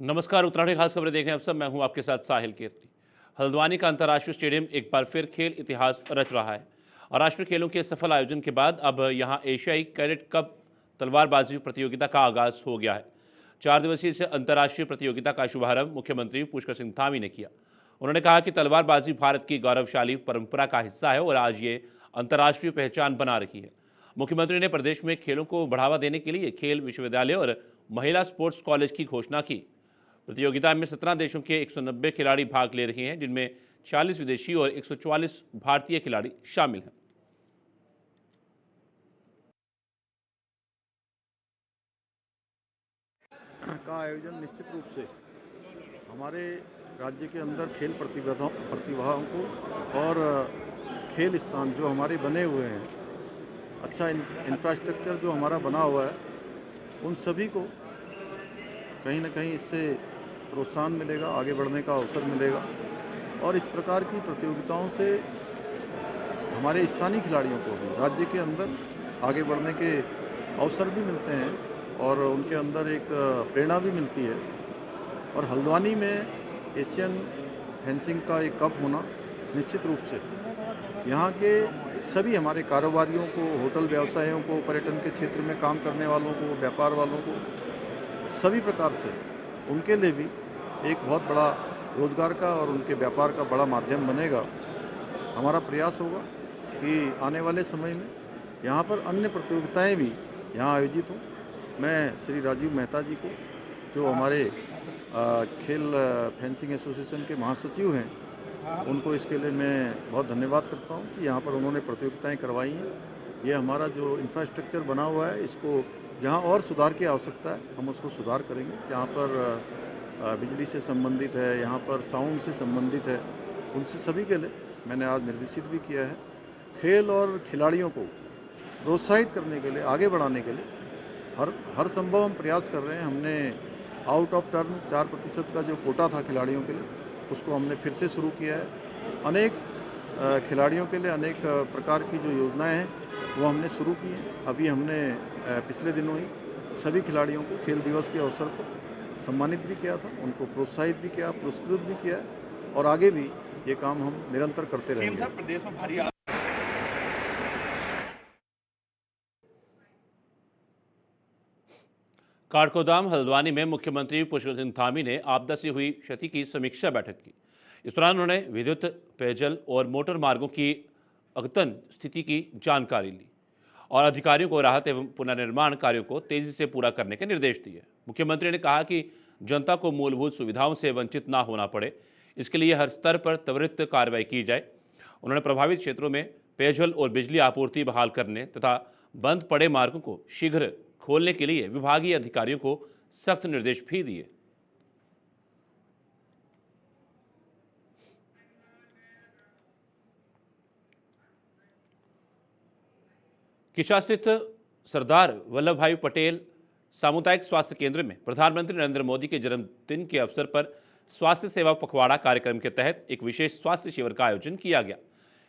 नमस्कार। उत्तराखंड की खास खबरें देख रहे हैं आप सब। मैं हूं आपके साथ साहिल कीर्ति। हल्द्वानी का अंतर्राष्ट्रीय स्टेडियम एक बार फिर खेल इतिहास रच रहा है और राष्ट्रीय खेलों के सफल आयोजन के बाद अब यहां एशियाई कैडेट कप तलवारबाजी प्रतियोगिता का आगाज हो गया है। 4 दिवसीय इस अंतर्राष्ट्रीय प्रतियोगिता का शुभारंभ मुख्यमंत्री पुष्कर सिंह धामी ने किया। उन्होंने कहा कि तलवारबाजी भारत की गौरवशाली परंपरा का हिस्सा है और आज ये अंतर्राष्ट्रीय पहचान बना रही है। मुख्यमंत्री ने प्रदेश में खेलों को बढ़ावा देने के लिए खेल विश्वविद्यालय और महिला स्पोर्ट्स कॉलेज की घोषणा की। प्रतियोगिता में 17 देशों के 190 खिलाड़ी भाग ले रहे हैं, जिनमें 40 विदेशी और 144 भारतीय खिलाड़ी शामिल हैं। का आयोजन निश्चित रूप से हमारे राज्य के अंदर खेल प्रतिभाओं को और खेल स्थान जो हमारे बने हुए हैं, अच्छा इंफ्रास्ट्रक्चर जो हमारा बना हुआ है, उन सभी को कहीं ना कहीं इससे प्रोत्साहन मिलेगा, आगे बढ़ने का अवसर मिलेगा। और इस प्रकार की प्रतियोगिताओं से हमारे स्थानीय खिलाड़ियों को भी राज्य के अंदर आगे बढ़ने के अवसर भी मिलते हैं और उनके अंदर एक प्रेरणा भी मिलती है। और हल्द्वानी में एशियन फेंसिंग का एक कप होना निश्चित रूप से यहाँ के सभी हमारे कारोबारियों को, होटल व्यवसायियों को, पर्यटन के क्षेत्र में काम करने वालों को, व्यापार वालों को, सभी प्रकार से उनके लिए भी एक बहुत बड़ा रोजगार का और उनके व्यापार का बड़ा माध्यम बनेगा। हमारा प्रयास होगा कि आने वाले समय में यहाँ पर अन्य प्रतियोगिताएं भी यहाँ आयोजित हों। मैं श्री राजीव मेहता जी को, जो हमारे खेल फेंसिंग एसोसिएशन के महासचिव हैं, उनको इसके लिए मैं बहुत धन्यवाद करता हूँ कि यहाँ पर उन्होंने प्रतियोगिताएं करवाई हैं। ये हमारा जो इंफ्रास्ट्रक्चर बना हुआ है, इसको जहाँ और सुधार की आवश्यकता है हम उसको सुधार करेंगे। यहाँ पर बिजली से संबंधित है, यहाँ पर साउंड से संबंधित है, उनसे सभी के लिए मैंने आज निर्देशित भी किया है। खेल और खिलाड़ियों को प्रोत्साहित करने के लिए, आगे बढ़ाने के लिए हर संभव हम प्रयास कर रहे हैं। हमने आउट ऑफ टर्न 4% का जो कोटा था खिलाड़ियों के लिए, उसको हमने फिर से शुरू किया है। अनेक खिलाड़ियों के लिए अनेक प्रकार की जो योजनाएं हैं वो हमने शुरू की हैं। अभी हमने पिछले दिनों ही सभी खिलाड़ियों को खेल दिवस के अवसर पर सम्मानित भी किया था, उनको प्रोत्साहित भी किया, पुरस्कृत भी किया और आगे भी ये काम हम निरंतर करते रहेंगे। प्रदेश में भारी काठगोदाम हल्द्वानी में मुख्यमंत्री पुष्कर सिंह धामी ने आपदा से हुई क्षति की समीक्षा बैठक की। इस दौरान उन्होंने विद्युत, पेयजल और मोटर मार्गों की अद्यतन स्थिति की जानकारी ली और अधिकारियों को राहत एवं पुनर्निर्माण कार्यों को तेजी से पूरा करने के निर्देश दिए। मुख्यमंत्री ने कहा कि जनता को मूलभूत सुविधाओं से वंचित ना होना पड़े, इसके लिए हर स्तर पर त्वरित कार्रवाई की जाए। उन्होंने प्रभावित क्षेत्रों में पेयजल और बिजली आपूर्ति बहाल करने तथा बंद पड़े मार्गों को शीघ्र खोलने के लिए विभागीय अधिकारियों को सख्त निर्देश भी दिए। किशा स्थित सरदार वल्लभ भाई पटेल सामुदायिक स्वास्थ्य केंद्र में प्रधानमंत्री नरेंद्र मोदी के जन्मदिन के अवसर पर स्वास्थ्य सेवा पखवाड़ा कार्यक्रम के तहत एक विशेष स्वास्थ्य शिविर का आयोजन किया गया।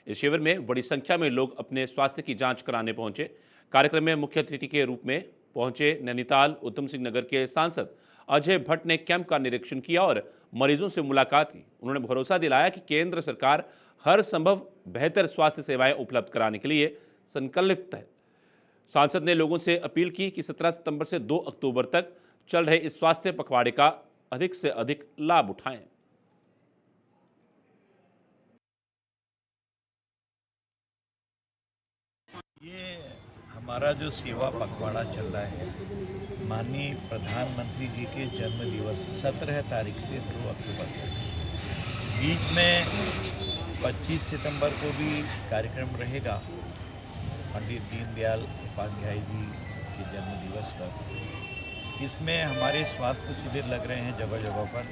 इस शिविर में बड़ी संख्या में लोग अपने स्वास्थ्य की जांच कराने पहुंचे। कार्यक्रम में मुख्य अतिथि के रूप में पहुंचे नैनीताल उधम सिंह नगर के सांसद अजय भट्ट ने कैंप का निरीक्षण किया और मरीजों से मुलाकात की। उन्होंने भरोसा दिलाया कि केंद्र सरकार हर संभव बेहतर स्वास्थ्य सेवाएं उपलब्ध कराने के लिए संकल्पित है। सांसद ने लोगों से अपील की कि 17 सितंबर से 2 अक्टूबर तक चल रहे इस स्वास्थ्य पखवाड़े का अधिक से अधिक लाभ उठाएं। ये हमारा जो सेवा पखवाड़ा चल रहा है, माननीय प्रधानमंत्री जी के जन्म दिवस 17 तारीख से 2 अक्टूबर तक, बीच में 25 सितंबर को भी कार्यक्रम रहेगा पंडित दीनदयाल उपाध्याय जी के जन्म दिवस पर। इसमें हमारे स्वास्थ्य शिविर लग रहे हैं जगह जगह पर।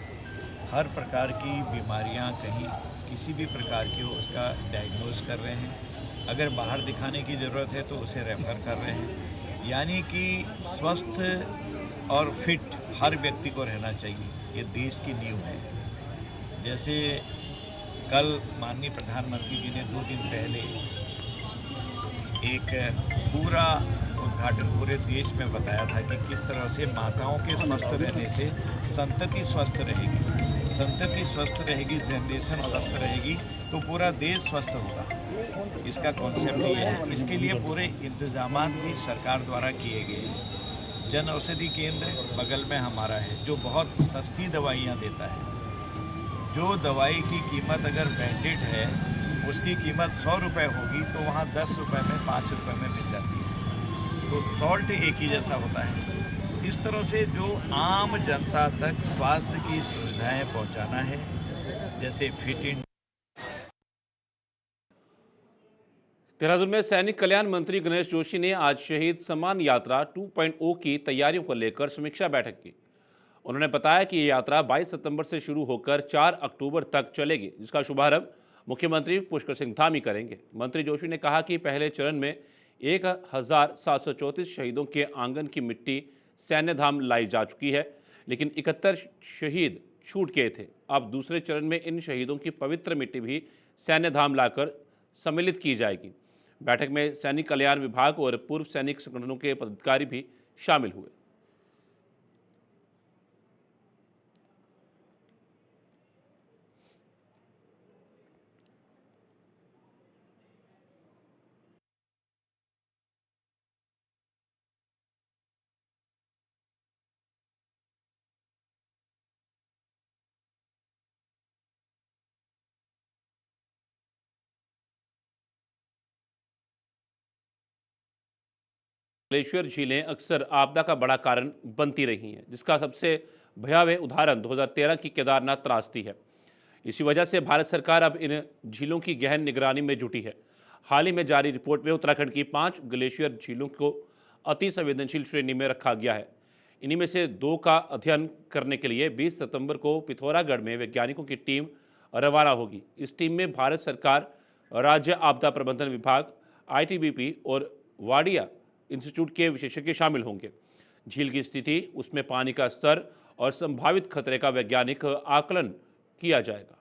हर प्रकार की बीमारियां कहीं किसी भी प्रकार की हो उसका डायग्नोज कर रहे हैं। अगर बाहर दिखाने की ज़रूरत है तो उसे रेफ़र कर रहे हैं। यानी कि स्वस्थ और फिट हर व्यक्ति को रहना चाहिए, ये देश की नींव है। जैसे कल माननीय प्रधानमंत्री जी ने 2 दिन पहले एक पूरा उद्घाटन पूरे देश में बताया था कि किस तरह से माताओं के स्वस्थ रहने से संतति स्वस्थ रहेगी, संतति स्वस्थ रहेगी, जनरेशन स्वस्थ रहेगी तो पूरा देश स्वस्थ होगा। इसका कॉन्सेप्ट ये है। इसके लिए पूरे इंतजामात भी सरकार द्वारा किए गए हैं। जन औषधि केंद्र बगल में हमारा है जो बहुत सस्ती दवाइयाँ देता है। जो दवाई की कीमत अगर ब्रांडेड है उसकी कीमत 100 रुपये होगी तो वहाँ 10 रुपये में 5 रुपये में मिल जाती है। तो सॉल्ट एक ही जैसा होता है। इस तरह से जो आम जनता तक स्वास्थ्य की सुविधाएं पहुंचाना है, जैसे फिट इंडिया। देहरादून में सैनिक कल्याण मंत्री गणेश जोशी ने आज शहीद सम्मान यात्रा 2.0 की तैयारियों को लेकर समीक्षा बैठक की। उन्होंने बताया कि ये यात्रा 22 सितंबर से शुरू होकर 4 अक्टूबर तक चलेगी, जिसका शुभारंभ मुख्यमंत्री पुष्कर सिंह धामी करेंगे। मंत्री जोशी ने कहा कि पहले चरण में 1734 शहीदों के आंगन की मिट्टी सैन्य धाम लाई जा चुकी है, लेकिन 71 शहीद छूट गए थे। अब दूसरे चरण में इन शहीदों की पवित्र मिट्टी भी सैन्य धाम लाकर सम्मिलित की जाएगी। बैठक में सैनिक कल्याण विभाग और पूर्व सैनिक संगठनों के पदाधिकारी भी शामिल हुए। ग्लेशियर झीलें अक्सर आपदा का बड़ा कारण बनती रही हैं, जिसका सबसे भयावह उदाहरण 2013 की केदारनाथ त्रासदी है। इसी वजह से भारत सरकार अब इन झीलों की गहन निगरानी में जुटी है। हाल ही में जारी रिपोर्ट में उत्तराखंड की 5 ग्लेशियर झीलों को अति संवेदनशील श्रेणी में रखा गया है। इन्हीं में से 2 का अध्ययन करने के लिए 20 सितंबर को पिथौरागढ़ में वैज्ञानिकों की टीम रवाना होगी। इस टीम में भारत सरकार, राज्य आपदा प्रबंधन विभाग, ITBP और वाडिया इंस्टीट्यूट के विशेषज्ञ शामिल होंगे। झील की स्थिति, उसमें पानी का स्तर और संभावित खतरे का वैज्ञानिक आकलन किया जाएगा।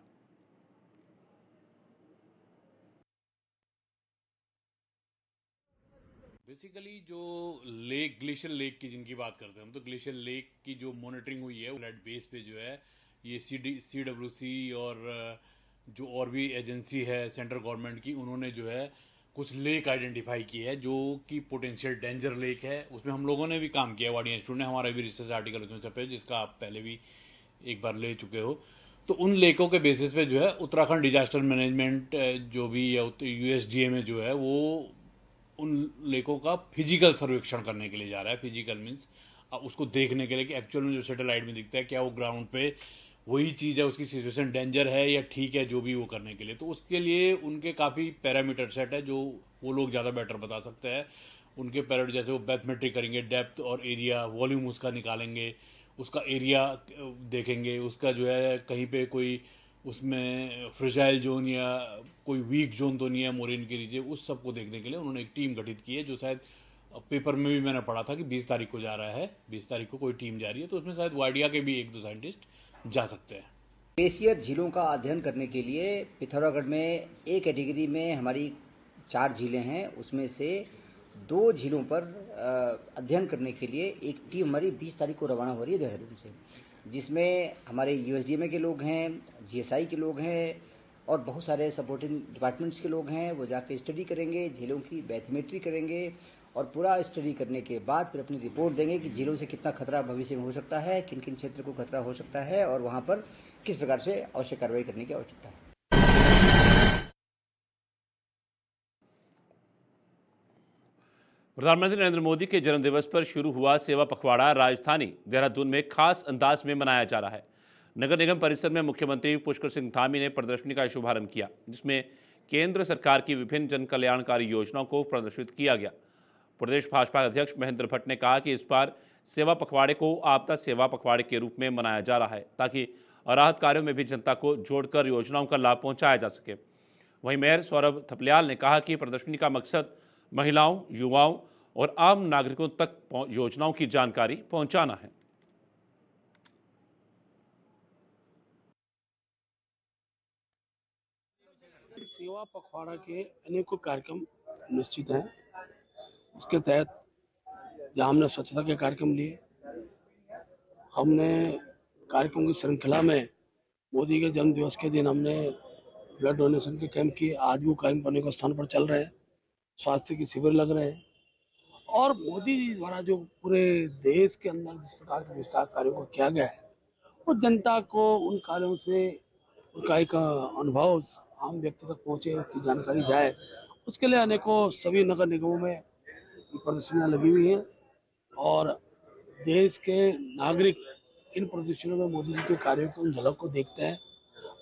बेसिकली जो लेक, ग्लेशियर लेक की जिनकी बात करते हैं हम, तो ग्लेशियर लेक की जो मॉनिटरिंग हुई है फ्लड बेस पे जो है ये CWC और जो और भी एजेंसी है सेंट्रल गवर्नमेंट की, उन्होंने जो है कुछ लेक आइडेंटिफाई की है जो कि पोटेंशियल डेंजर लेक है। उसमें हम लोगों ने भी काम किया, वाडिया इंस्टीट्यूट ने, हमारा भी रिसर्च आर्टिकल उसमें छपे जिसका आप पहले भी एक बार ले चुके हो। तो उन लेकों के बेसिस पे जो है उत्तराखंड डिजास्टर मैनेजमेंट जो भी है USDA में जो है वो उन लेकों का फिजिकल सर्वेक्षण करने के लिए जा रहा है। फिजिकल मीन्स उसको देखने के लिए कि एक्चुअल में जो सैटेलाइट में दिखता है क्या वो ग्राउंड पे वही चीज़ है, उसकी सिचुएशन डेंजर है या ठीक है, जो भी वो करने के लिए। तो उसके लिए उनके काफ़ी पैरामीटर सेट है जो वो लोग ज़्यादा बेटर बता सकते हैं। उनके पैरामीटर जैसे वो बैथमेट्रिक करेंगे, डेप्थ और एरिया, वॉल्यूम उसका निकालेंगे, उसका एरिया देखेंगे, उसका जो है कहीं पे कोई उसमें फ्रेजाइल जोन या कोई वीक जोन तो नहीं है मोरेन के नीचे, उस सब को देखने के लिए उन्होंने एक टीम गठित की है। जो शायद पेपर में भी मैंने पढ़ा था कि 20 तारीख को जा रहा है, 20 तारीख को कोई टीम जा रही है, तो उसमें शायद वाडिया के भी 1-2 साइंटिस्ट जा सकते हैं। ग्लेशियर झीलों का अध्ययन करने के लिए पिथौरागढ़ में एक कैटेगरी में हमारी 4 झीलें हैं, उसमें से 2 झीलों पर अध्ययन करने के लिए एक टीम हमारी 20 तारीख को रवाना हो रही है देहरादून से, जिसमें हमारे USDMA के लोग हैं, GSI के लोग हैं और बहुत सारे सपोर्टिंग डिपार्टमेंट्स के लोग हैं। वो जाके स्टडी करेंगे, झीलों की बैथमेट्री करेंगे और पूरा स्टडी करने के बाद फिर अपनी रिपोर्ट देंगे कि झीलों से कितना खतरा भविष्य में हो सकता है, किन किन क्षेत्र को खतरा हो सकता है और वहाँ पर किस प्रकार से आवश्यक कार्रवाई करने की आवश्यकता है। प्रधानमंत्री नरेंद्र मोदी के जन्मदिवस पर शुरू हुआ सेवा पखवाड़ा राजधानी देहरादून में खास अंदाज में मनाया जा रहा है। नगर निगम परिसर में मुख्यमंत्री पुष्कर सिंह धामी ने प्रदर्शनी का शुभारंभ किया, जिसमें केंद्र सरकार की विभिन्न जन कल्याणकारी योजनाओं को प्रदर्शित किया गया। प्रदेश भाजपा अध्यक्ष महेंद्र भट्ट ने कहा कि इस बार सेवा पखवाड़े को आपदा सेवा पखवाड़े के रूप में मनाया जा रहा है, ताकि राहत कार्यों में भी जनता को जोड़कर योजनाओं का लाभ पहुंचाया जा सके। वहीं मेयर सौरभ थपलियाल ने कहा कि प्रदर्शनी का मकसद महिलाओं, युवाओं और आम नागरिकों तक योजनाओं की जानकारी पहुंचाना है। सेवा पखवाड़ा के अनेकों कार्यक्रम निश्चित हैं। इसके तहत जहाँ हमने स्वच्छता के कार्यक्रम लिए। हमने कार्यक्रम की श्रृंखला में मोदी के जन्म दिवस के दिन हमने ब्लड डोनेशन के कैंप किए। आज भी वो कैंप अनेक स्थान पर चल रहे हैं। स्वास्थ्य के शिविर लग रहे हैं और मोदी जी द्वारा जो पूरे देश के अंदर जिस प्रकार के विकास कार्यों को किया गया है, वो जनता को उन कार्यों से उनका एक अनुभव आम व्यक्ति तक पहुंचे, उसकी जानकारी जाए, उसके लिए अनेकों सभी नगर निगमों में प्रदर्शनियाँ लगी हुई हैं और देश के नागरिक इन प्रदर्शनों में मोदी जी के कार्यों की उन झलक को देखते हैं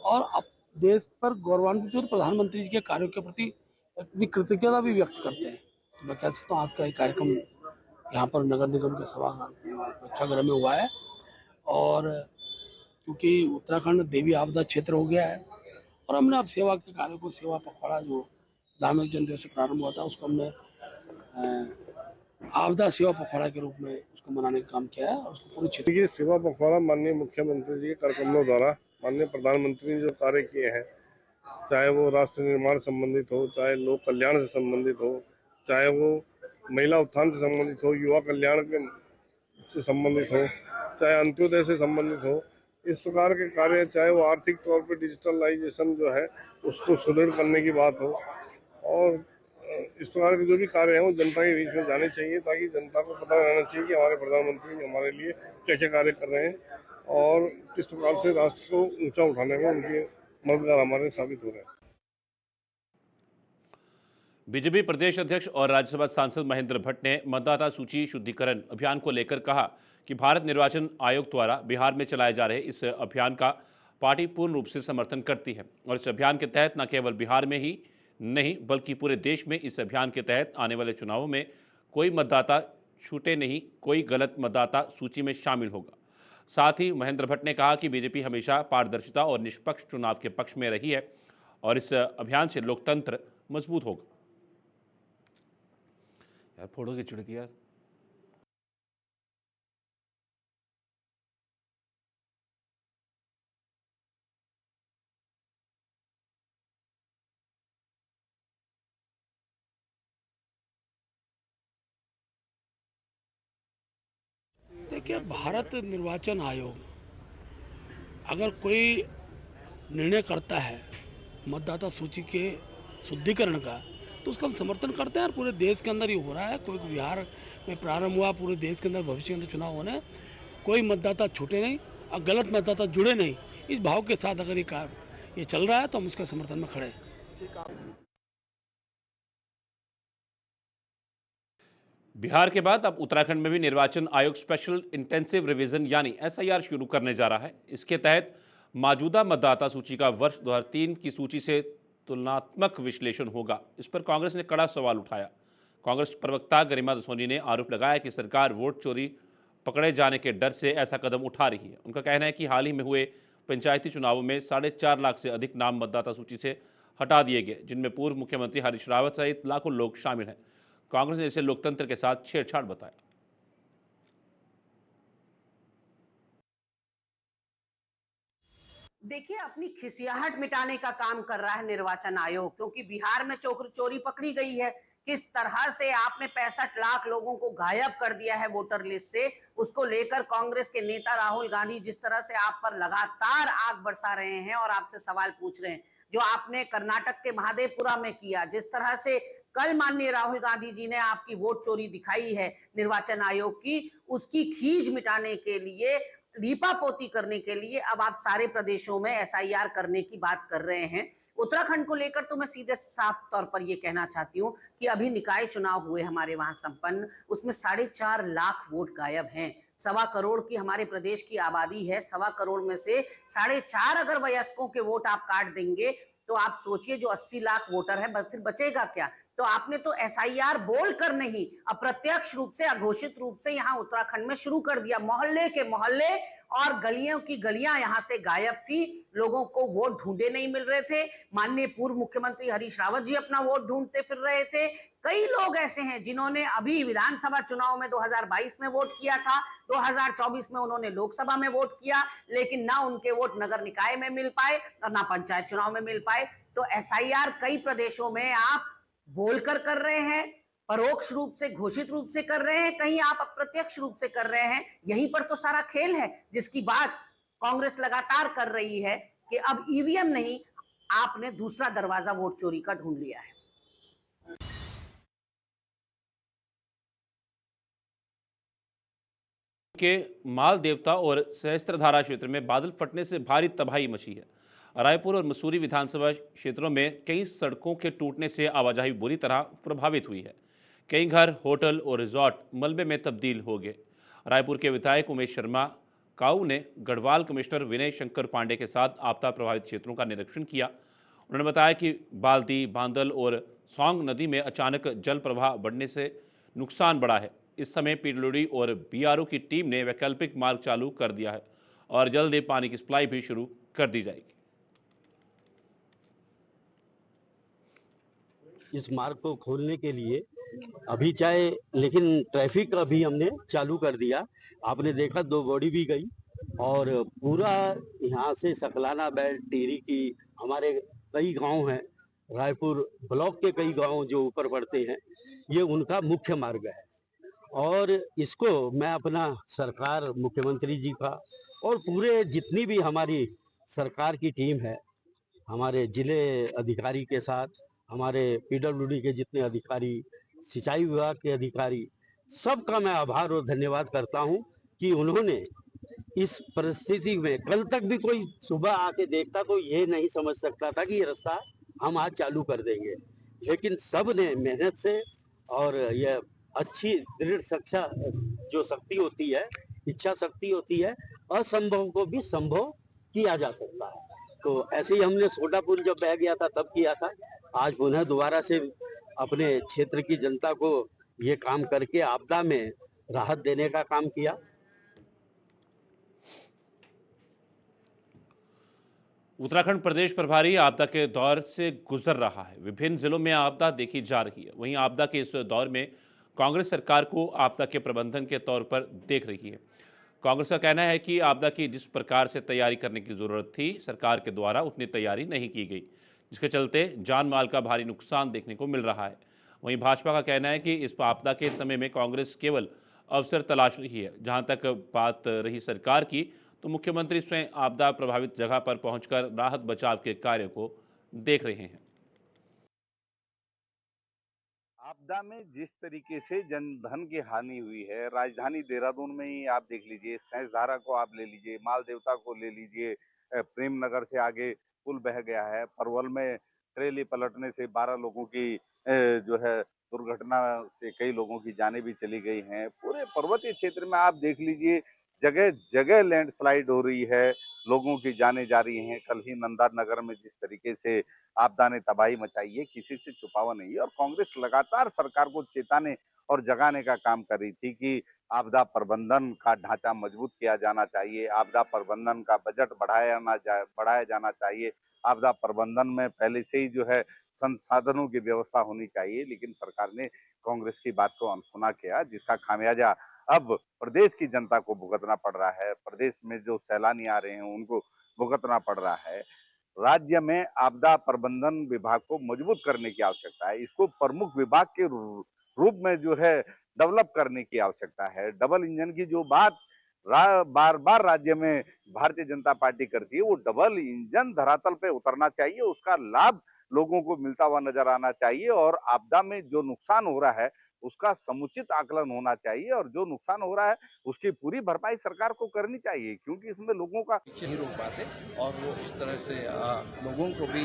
और अब देश पर गौरवान्वित होकर प्रधानमंत्री जी के कार्यों के प्रति अपनी कृतज्ञता भी व्यक्त करते हैं। तो मैं कह सकता हूँ आज का ये कार्यक्रम यहाँ पर नगर निगम के प्रेक्षागृह में हुआ है और क्योंकि उत्तराखंड देवी आपदा क्षेत्र हो गया है और हमने अब सेवा के कार्यों को, सेवा पखवाड़ा जो प्रधानमंत्री जन दिवस से प्रारंभ हुआ था, उसको हमने आपदा सेवा पखवाड़ा के रूप में उसको मनाने का काम किया है और उसको पूरी क्षेत्र देखिए, सेवा पखवाड़ा माननीय मुख्यमंत्री जी के कार्यक्रमों द्वारा माननीय प्रधानमंत्री ने जो कार्य किए हैं, चाहे वो राष्ट्र निर्माण संबंधित हो, चाहे लोक कल्याण से संबंधित हो, चाहे वो महिला उत्थान से संबंधित हो, युवा कल्याण से संबंधित हो, चाहे अंत्योदय से संबंधित हो, इस प्रकार के कार्य, चाहे वो आर्थिक तौर पर डिजिटलाइजेशन जो है उसको सुदृढ़ करने की बात हो और इस प्रकार के जो भी कार्य हैं वो जनता के बीच में जाने चाहिए ताकि जनता को पता रहना चाहिए कि हमारे प्रधानमंत्री हमारे लिए क्या क्या कार्य कर रहे हैं और किस प्रकार से राष्ट्र को ऊंचा उठाने में उनके मददगार हमारे साबित हो रहे हैं। बीजेपी प्रदेश अध्यक्ष और राज्यसभा सांसद महेंद्र भट्ट ने मतदाता सूची शुद्धिकरण अभियान को लेकर कहा कि भारत निर्वाचन आयोग द्वारा बिहार में चलाए जा रहे इस अभियान का पार्टी पूर्ण रूप से समर्थन करती है और इस अभियान के तहत न केवल बिहार में ही नहीं बल्कि पूरे देश में इस अभियान के तहत आने वाले चुनावों में कोई मतदाता छूटे नहीं, कोई गलत मतदाता सूची में शामिल होगा। साथ ही महेंद्र भट्ट ने कहा कि बीजेपी हमेशा पारदर्शिता और निष्पक्ष चुनाव के पक्ष में रही है और इस अभियान से लोकतंत्र मजबूत होगा। यार फोटो की चिड़की यार। देखिए, भारत निर्वाचन आयोग अगर कोई निर्णय करता है मतदाता सूची के शुद्धिकरण का तो उसका हम समर्थन करते हैं और पूरे देश के अंदर ये हो रहा है। कोई बिहार में प्रारंभ हुआ, पूरे देश के अंदर भविष्य के अंदर चुनाव होने, कोई मतदाता छूटे नहीं और गलत मतदाता जुड़े नहीं, इस भाव के साथ अगर ये चल रहा है तो हम उसके समर्थन में खड़े हैं। बिहार के बाद अब उत्तराखंड में भी निर्वाचन आयोग स्पेशल इंटेंसिव रिवीजन यानी SIR शुरू करने जा रहा है। इसके तहत मौजूदा मतदाता सूची का वर्ष 2003 की सूची से तुलनात्मक विश्लेषण होगा। इस पर कांग्रेस ने कड़ा सवाल उठाया। कांग्रेस प्रवक्ता गरिमा दसोनी ने आरोप लगाया कि सरकार वोट चोरी पकड़े जाने के डर से ऐसा कदम उठा रही है। उनका कहना है कि हाल ही में हुए पंचायती चुनावों में 4.5 लाख से अधिक नाम मतदाता सूची से हटा दिए गए, जिनमें पूर्व मुख्यमंत्री हरीश रावत सहित लाखों लोग शामिल हैं। कांग्रेस ने इसे लोकतंत्र के साथ छेड़छाड़ बताया। देखिए, अपनी खिसियाहट मिटाने का काम कर रहा है निर्वाचन आयोग, क्योंकि बिहार में चोरी पकड़ी गई है। किस तरह से आपने 65 लाख लोगों को गायब कर दिया है वोटर लिस्ट से, उसको लेकर कांग्रेस के नेता राहुल गांधी जिस तरह से आप पर लगातार आग बरसा रहे हैं और आपसे सवाल पूछ रहे हैं, जो आपने कर्नाटक के महादेवपुरा में किया, जिस तरह से कल माननीय राहुल गांधी जी ने आपकी वोट चोरी दिखाई है निर्वाचन आयोग की, उसकी खींच मिटाने के लिए, लीपापोती करने के लिए अब आप सारे प्रदेशों में SIR करने की बात कर रहे हैं। उत्तराखंड को लेकर तो मैं सीधे साफ तौर पर यह कहना चाहती हूँ कि अभी निकाय चुनाव हुए हमारे वहां संपन्न, उसमें 4.5 लाख वोट गायब हैं। 1.25 करोड़ की हमारे प्रदेश की आबादी है, 1.25 करोड़ में से 4.5 अगर वयस्कों के वोट आप काट देंगे तो आप सोचिए जो 80 लाख वोटर है फिर बचेगा क्या। तो आपने तो SIR बोल कर नहीं, अप्रत्यक्ष रूप से, अघोषित रूप से यहाँ उत्तराखंड में शुरू कर दिया। मोहल्ले के मोहल्ले और गलियों की गलियां यहाँ से गायब थी, लोगों को वोट ढूंढे नहीं मिल रहे थे। माननीय पूर्व मुख्यमंत्री हरीश रावत जी अपना वोट ढूंढते फिर रहे थे। कई लोग ऐसे हैं जिन्होंने अभी विधानसभा चुनाव में 2022 में वोट किया था, 2024 में उन्होंने लोकसभा में वोट किया, लेकिन ना उनके वोट नगर निकाय में मिल पाए और ना पंचायत चुनाव में मिल पाए। तो SIR कई प्रदेशों में आप बोलकर कर रहे हैं, परोक्ष रूप से, घोषित रूप से कर रहे हैं, कहीं आप अप्रत्यक्ष रूप से कर रहे हैं। यहीं पर तो सारा खेल है, जिसकी बात कांग्रेस लगातार कर रही है कि अब ईवीएम नहीं, आपने दूसरा दरवाजा वोट चोरी का ढूंढ लिया है। के माल देवता और सहस्त्रधारा क्षेत्र में बादल फटने से भारी तबाही मची है। रायपुर और मसूरी विधानसभा क्षेत्रों में कई सड़कों के टूटने से आवाजाही बुरी तरह प्रभावित हुई है। कई घर, होटल और रिजॉर्ट मलबे में तब्दील हो गए। रायपुर के विधायक उमेश शर्मा काऊ ने गढ़वाल कमिश्नर विनय शंकर पांडे के साथ आपदा प्रभावित क्षेत्रों का निरीक्षण किया। उन्होंने बताया कि बाल्दी, बांदल और सौंग नदी में अचानक जल प्रवाह बढ़ने से नुकसान बढ़ा है। इस समय पीडब्ल्यूडी और बीआरओ की टीम ने वैकल्पिक मार्ग चालू कर दिया है और जल्द ही पानी की सप्लाई भी शुरू कर दी जाएगी। इस मार्ग को खोलने के लिए अभी चाहे, लेकिन ट्रैफिक अभी हमने चालू कर दिया। आपने देखा 2 बॉडी भी गई और पूरा यहाँ से सकलाना बेल्ट, टिहरी की, हमारे कई गांव हैं, रायपुर ब्लॉक के कई गांव जो ऊपर बढ़ते हैं, ये उनका मुख्य मार्ग है। और इसको मैं अपना सरकार, मुख्यमंत्री जी का और पूरे जितनी भी हमारी सरकार की टीम है, हमारे जिले अधिकारी के साथ, हमारे पीडब्ल्यूडी के जितने अधिकारी, सिंचाई विभाग के अधिकारी, सबका मैं आभार और धन्यवाद करता हूं कि उन्होंने इस परिस्थिति में, कल तक भी कोई सुबह आके देखता तो ये नहीं समझ सकता था कि ये रास्ता हम आज चालू कर देंगे, लेकिन सब ने मेहनत से, और यह अच्छी दृढ़ शिक्षा जो शक्ति होती है, इच्छा शक्ति होती है, असंभव को भी संभव किया जा सकता है। तो ऐसे ही हमने सोडापुर जब बह गया था तब किया था, आज पुनः दोबारा से अपने क्षेत्र की जनता को ये काम करके आपदा में राहत देने का काम किया। उत्तराखंड प्रदेश प्रभारी आपदा के दौर से गुजर रहा है। विभिन्न जिलों में आपदा देखी जा रही है। वहीं आपदा के इस दौर में कांग्रेस सरकार को आपदा के प्रबंधन के तौर पर देख रही है। कांग्रेस का कहना है कि आपदा की जिस प्रकार से तैयारी करने की जरूरत थी, सरकार के द्वारा उतनी तैयारी नहीं की गई, जिसके चलते जान माल का भारी नुकसान देखने को मिल रहा है। वहीं भाजपा का कहना है कि इस आपदा के समय में कांग्रेस केवल अवसर तलाश रही है। जहां तक बात रही सरकार की, तो मुख्यमंत्री स्वयं आपदा प्रभावित जगह पर पहुंचकर राहत बचाव के कार्य को देख रहे हैं। आपदा में जिस तरीके से जनधन की हानि हुई है, राजधानी देहरादून में ही आप देख लीजिए, सहस्त्रधारा को आप ले लीजिए, माल देवता को ले लीजिए, प्रेम नगर से आगे पुल बह गया है, परवल में ट्रेली पलटने से 12 लोगों की जो है दुर्घटना से कई लोगों की जानें भी चली गई हैं। पूरे पर्वतीय क्षेत्र में आप देख लीजिए, जगह जगह लैंडस्लाइड हो रही है, लोगों की जानें जा रही हैं। कल ही नंदा नगर में जिस तरीके से आपदा ने तबाही मचाई है, किसी से छुपावा नहीं है। और कांग्रेस लगातार सरकार को चेताने और जगाने का काम कर रही थी कि आपदा प्रबंधन का ढांचा मजबूत किया जाना चाहिए, आपदा प्रबंधन का बजट बढ़ाया जाना चाहिए, आपदा प्रबंधन में पहले से ही जो है संसाधनों की व्यवस्था होनी चाहिए। लेकिन सरकार ने कांग्रेस की बात को अनसुना किया, जिसका खामियाजा अब प्रदेश की जनता को भुगतना पड़ रहा है। प्रदेश में जो सैलानी आ रहे हैं उनको भुगतना पड़ रहा है। राज्य में आपदा प्रबंधन विभाग को मजबूत करने की आवश्यकता है। इसको प्रमुख विभाग के रूप में जो है डेवलप करने की आवश्यकता है। डबल इंजन की जो बात बार बार राज्य में भारतीय जनता पार्टी करती है, वो डबल इंजन धरातल पे उतरना चाहिए, उसका लाभ लोगों को मिलता हुआ नजर आना चाहिए। और आपदा में जो नुकसान हो रहा है उसका समुचित आकलन होना चाहिए, और जो नुकसान हो रहा है उसकी पूरी भरपाई सरकार को करनी चाहिए, क्योंकि इसमें लोगों का नहीं रोक पाते। और वो इस तरह से लोगों को भी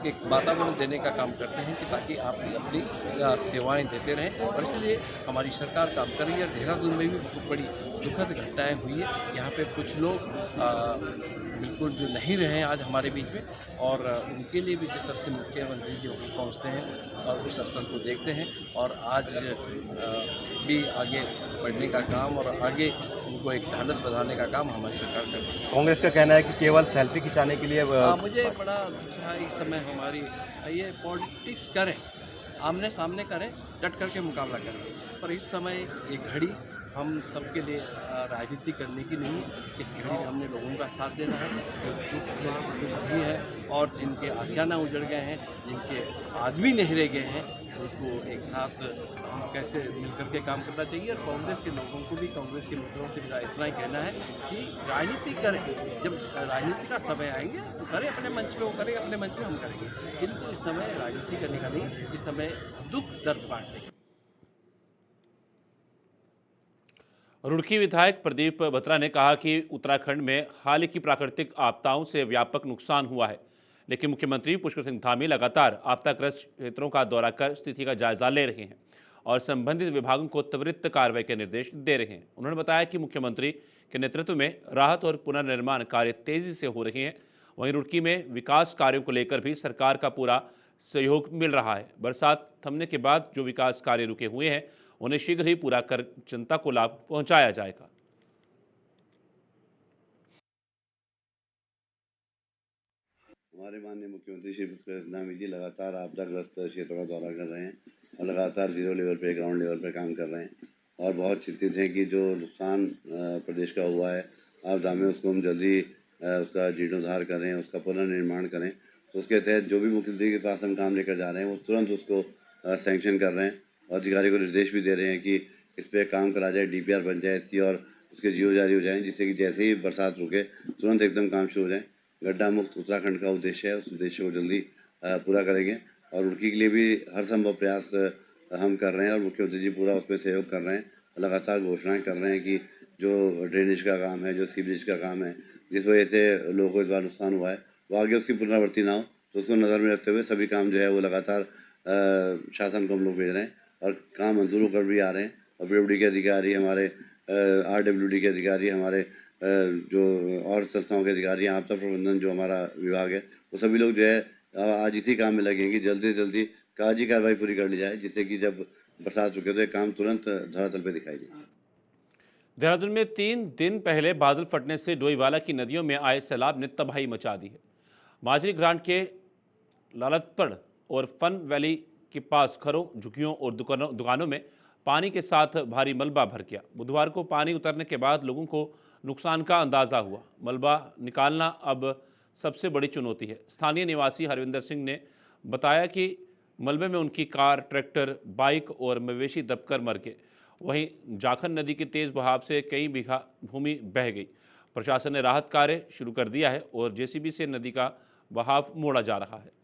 एक वातावरण देने का काम करते हैं कि ताकि आप भी अपनी सेवाएं देते रहें। और इसलिए हमारी सरकार काम कर रही है। देहरादून में भी बहुत बड़ी दुखद घटनाएं हुई है। यहाँ पे कुछ लोग बिल्कुल जो नहीं रहे आज हमारे बीच में, और उनके लिए भी जिस तरह से मुख्यमंत्री जी वहाँ पहुँचते हैं और उस स्थल को देखते हैं, और आज भी आगे बढ़ने का काम और आगे उनको एक ढांढस बधाने का काम हमारी सरकार कर रही है। कांग्रेस का कहना है कि केवल सेल्फी खिंचाने के लिए मुझे बड़ा इस समय हमारी ये पॉलिटिक्स करें, आमने सामने करें, डट करके मुकाबला करें, पर इस समय ये घड़ी हम सबके लिए राजनीति करने की नहीं। इस घड़ी में हमने लोगों का साथ देना है, जो दुख भी है और जिनके आशियाना उजड़ गए हैं, जिनके आदमी नहीं रह गए हैं, उनको एक साथ हम कैसे मिलकर के काम करना चाहिए। और कांग्रेस के लोगों को भी, कांग्रेस के मित्रों से मेरा इतना ही कहना है कि राजनीति करें, जब राजनीति का समय आएंगे तो करें अपने मंच पे, वो करें अपने मंच में, हम करेंगे, किंतु इस समय राजनीति करने का नहीं, इस समय दुख दर्द बांटने का। रुड़की विधायक प्रदीप बत्रा ने कहा कि उत्तराखंड में हाल ही की प्राकृतिक आपदाओं से व्यापक नुकसान हुआ है, लेकिन मुख्यमंत्री पुष्कर सिंह धामी लगातार आपदाग्रस्त क्षेत्रों का दौरा कर स्थिति का जायजा ले रहे हैं और संबंधित विभागों को त्वरित कार्रवाई के निर्देश दे रहे हैं। उन्होंने बताया कि मुख्यमंत्री के नेतृत्व में राहत और पुनर्निर्माण कार्य तेजी से हो रहे हैं। वहीं रुड़की में विकास कार्यों को लेकर भी सरकार का पूरा सहयोग मिल रहा है। बरसात थमने के बाद जो विकास कार्य रुके हुए हैं उन्हें शीघ्र ही पूरा कर जनता को लाभ पहुंचाया जाएगा। हमारे माननीय मुख्यमंत्री श्री पुष्कर सिंह धामी जी लगातार आपदाग्रस्त क्षेत्रों का दौरा कर रहे हैं और लगातार जीरो लेवल पे, ग्राउंड लेवल पे काम कर रहे हैं और बहुत चिंतित हैं कि जो नुकसान प्रदेश का हुआ है आपदा में, उसको हम जल्दी उसका जीर्णोद्धार करें, उसका पुनर्निर्माण करें। तो उसके तहत जो भी मुख्यमंत्री के पास हम काम लेकर जा रहे हैं वो तुरंत उसको सैंक्शन कर रहे हैं और अधिकारी को निर्देश भी दे रहे हैं कि इस पर काम करा जाए, DPR बन जाए इसकी और उसके जीओ जारी हो जाएं, जिससे कि जैसे ही बरसात रुके तुरंत एकदम काम शुरू हो जाए। गड्ढा मुक्त उत्तराखंड का उद्देश्य है, उस उद्देश्य को जल्दी पूरा करेंगे और रुड़की के लिए भी हर संभव प्रयास हम कर रहे हैं और मुख्यमंत्री जी पूरा उसमें सहयोग कर रहे हैं। लगातार घोषणाएं कर रहे हैं कि जो ड्रेनेज का काम है, जो सीवरेज का काम है, जिस वजह से लोगों को इस बार नुकसान हुआ है, वो आगे उसकी पुनरावृत्ति ना हो, तो उसको नज़र में रखते हुए सभी काम जो है वो लगातार शासन को हम लोग भेज रहे हैं और काम मंजूर कर भी आ रहे हैं। और PWD के अधिकारी, हमारे RWD के अधिकारी, हमारे जो और संस्थाओं के अधिकारी, आपदा प्रबंधन जो हमारा विभाग है, वो सभी लोग जो है आज इसी काम में लगेंगे। जल्दी से जल्दी कागजी कार्रवाई पूरी कर ली जाए, जिससे कि जब बरसात रुके तो ये काम तुरंत धरातल पर दिखाई दे। देहरादून में 3 दिन पहले बादल फटने से डोईवाला की नदियों में आए सैलाब ने तबाही मचा दी है। माजरी ग्रांट के लालतपड़ और फन वैली के पास घरों, झुग्गियों और दुकानों में पानी के साथ भारी मलबा भर गया। बुधवार को पानी उतरने के बाद लोगों को नुकसान का अंदाज़ा हुआ। मलबा निकालना अब सबसे बड़ी चुनौती है। स्थानीय निवासी हरविंदर सिंह ने बताया कि मलबे में उनकी कार, ट्रैक्टर, बाइक और मवेशी दबकर मर गए। वहीं जाखन नदी के तेज़ बहाव से कई बीघा भूमि बह गई। प्रशासन ने राहत कार्य शुरू कर दिया है और JCB से नदी का बहाव मोड़ा जा रहा है।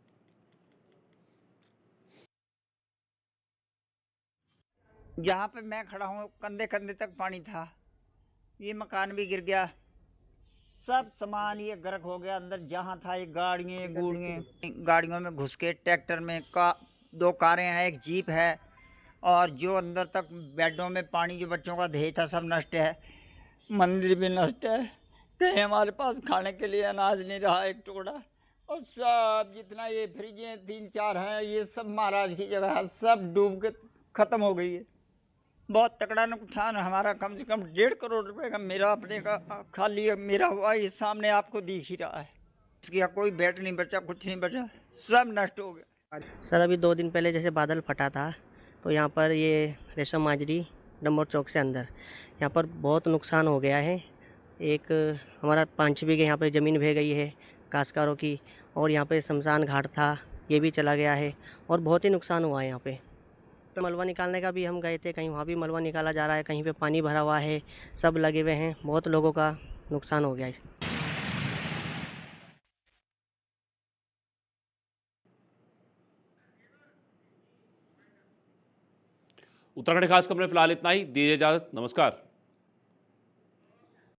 जहाँ पे मैं खड़ा हूँ कंधे कंधे तक पानी था। ये मकान भी गिर गया, सब सामान ये गर्क हो गया। अंदर जहाँ था ये गाड़ियाँ गूड़ियाँ, गाड़ियों में घुस के, ट्रैक्टर में 2 कारें हैं, एक जीप है और जो अंदर तक बेडों में पानी, जो बच्चों का दहेज था, सब नष्ट है। मंदिर भी नष्ट है। कहीं हमारे पास खाने के लिए अनाज नहीं रहा एक टुकड़ा। और सब जितना ये फ्रिजें 3-4 हैं, ये सब महाराज की जगह है, सब डूब के ख़त्म हो गई है। बहुत तकड़ा नुकसान हमारा, कम से कम 1.5 करोड़ रुपए का मेरा अपने का खाली मेरा हुआ। ये सामने आपको दिख ही रहा है। इसका कोई बेट नहीं बचा, कुछ नहीं बचा, सब नष्ट हो गया। सर अभी 2 दिन पहले जैसे बादल फटा था तो यहाँ पर ये रेशम माजरी डम्बर चौक से अंदर यहाँ पर बहुत नुकसान हो गया है। एक हमारा 5 बीघे यहाँ पर ज़मीन बह गई है काश्तकारों की, और यहाँ पे शमशान घाट था, ये भी चला गया है और बहुत ही नुकसान हुआ है यहाँ पे। तो मलबा निकालने का भी हम गए थे, कहीं वहाँ भी मलबा निकाला जा रहा है, कहीं पे पानी भरा हुआ है, सब लगे हुए हैं, बहुत लोगों का नुकसान हो गया है। उत्तराखंड खास खबर में फिलहाल इतना ही। दीजिए इजाजत, नमस्कार।